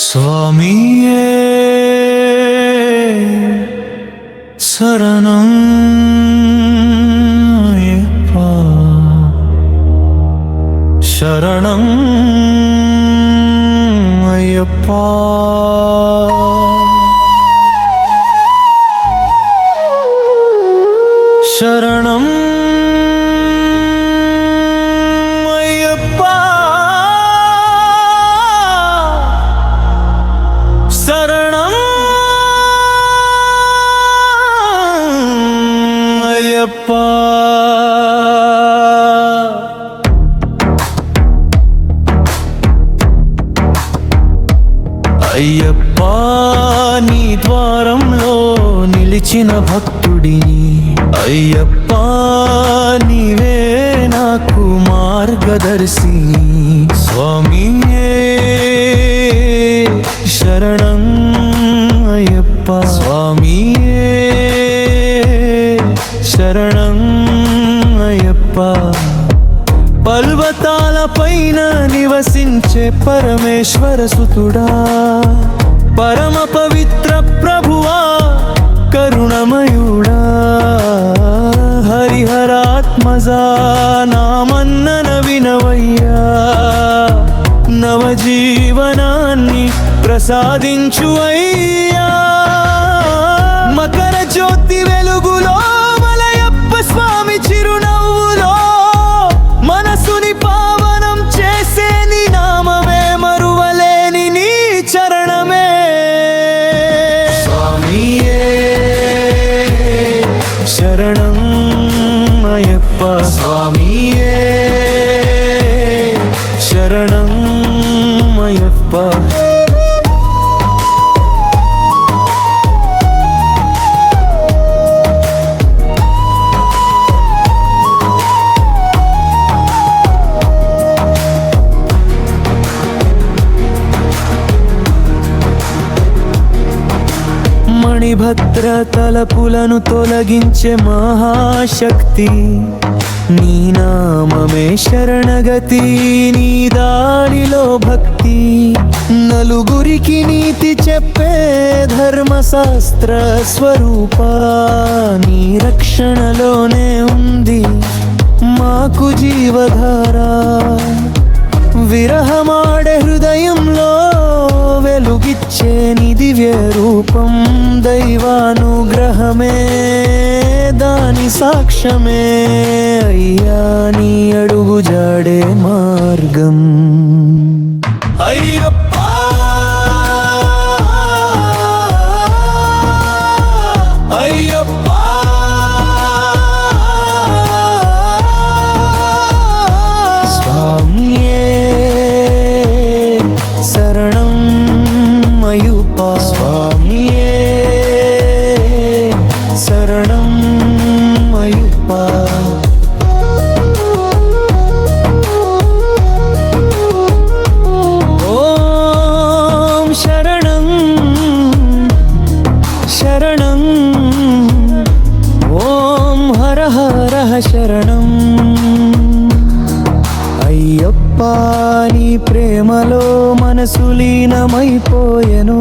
స్వామియే శరణం అయ్యప్ప శరణం అయ్యప్ప శరణం శరణం అయ్యప్ప అయ్యప్ప నీ ద్వారంలో నిలిచిన భక్తుడిని అయ్యప్ప నీవే నాకు మార్గదర్శిని స్వామియే శరణం అయ్యప్ప స్వామియే శరణం అయ్యప్ప పర్వతాల పైన నివసించే పరమేశ్వర సుతుడా పరమ పవిత్ర ప్రభువా కరుణమయుడా హరిహరాత్మజా నామన్నన వినవయ్యా నవజీవనాన్ని ప్రసాదించు అయ్యా మకర జ్యోతి వెలుగులో మలయప్ప స్వామి చిరునవ్వులో మనసుని పావనం చేసే నీ నామమే మరువలేని నీ చరణమే స్వామియే శరణం అయ్యప్ప స్వామియే శరణం అయ్యప్ప మణిభద్ర తలపులను తొలగించే మహాశక్తి నీ నామమే శరణగతి నీ దారిలో భక్తి నలుగురికి నీతి చెప్పే ధర్మశాస్త్ర స్వరూప నీ రక్షణలోనే ఉంది మాకు జీవధారా విరహమాడే హృదయంలో వెలుగిచ్చే నీ దివ్య రూపం దైవానుగ్రహమే దాని సాక్ష్యమే అయ్యా నీ అడుగు జాడే మార్గం అయ్యప్ప అయ్యప్ప స్వామియే శరణం అయ్యప్ప స్వామియే శరణం అయ్యప్ప ఓం శరణం శరణం ఓం హర హర శరణం అయ్యప్ప నీ ప్రేమలో మనసు లీనమైపోయెను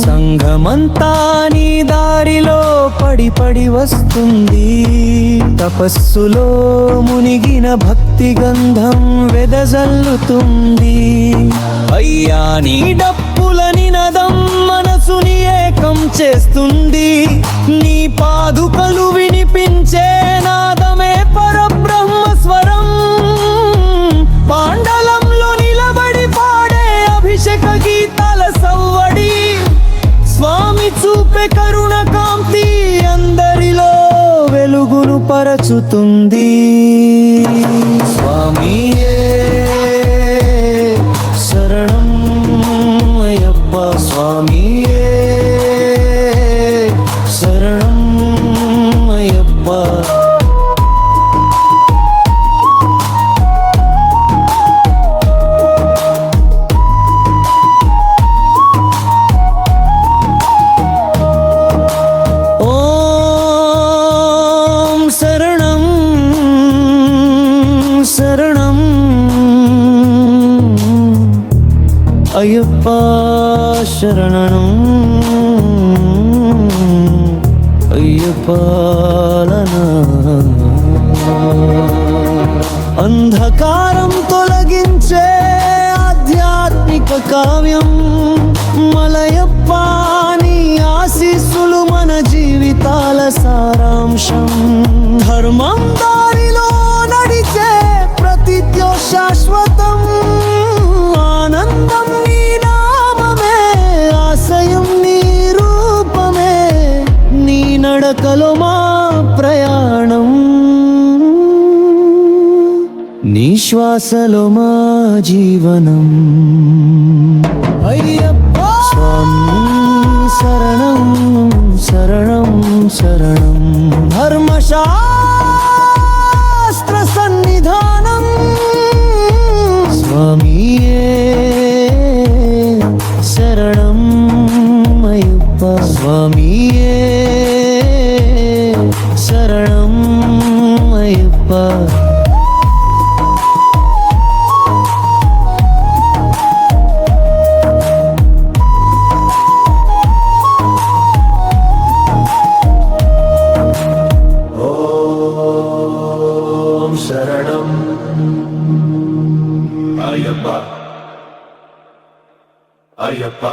సంఘమంతా నీ దారిలో పడి పడి వస్తుంది తపస్సులో మునిగిన భక్తి గంధం వెదజల్లుతుంది అయ్యా నీ డప్పుల నినదం మనసుని ఏకం చేస్తుంది నీ పాదుకలు వినిపించే నాదమే పరబ్రహ్మ స్వరం పాండలంలో నిలబడి పాడే అభిషేక గీతాల సవ్వడి స్వామి చూపే కరుణ కాంతి అందరిలో వెలుగును పరచుతుంది స్వామియే శరణం అయ్యప్ప స్వామియే శరణం అయ్యప్ప అయ్యప్ప శరణం అయ్యపాలన అంధకారం తొలగించే ఆధ్యాత్మిక కావ్యం మలయప్ప నీ ఆశీస్సులు మన జీవితాల సారాంశం ధర్మం దారిలో నడిచే ప్రతిజ్ఞ శాశ్వతం ఆనందం నీ నామమే ఆశయం నీ రూపమే నీ నడకలో మా ప్రయాణం నీ శ్వాసలో మా జీవనం అయ్యప్ప స్వామి శరణం శరణం శరణం ధర్మశాస్త్ర సన్నిధానం స్వామియే శరణం అయ్యప్ప స్వామియే శరణం అయ్యప్ప శరణం అయ్యప్ప అయ్యప్ప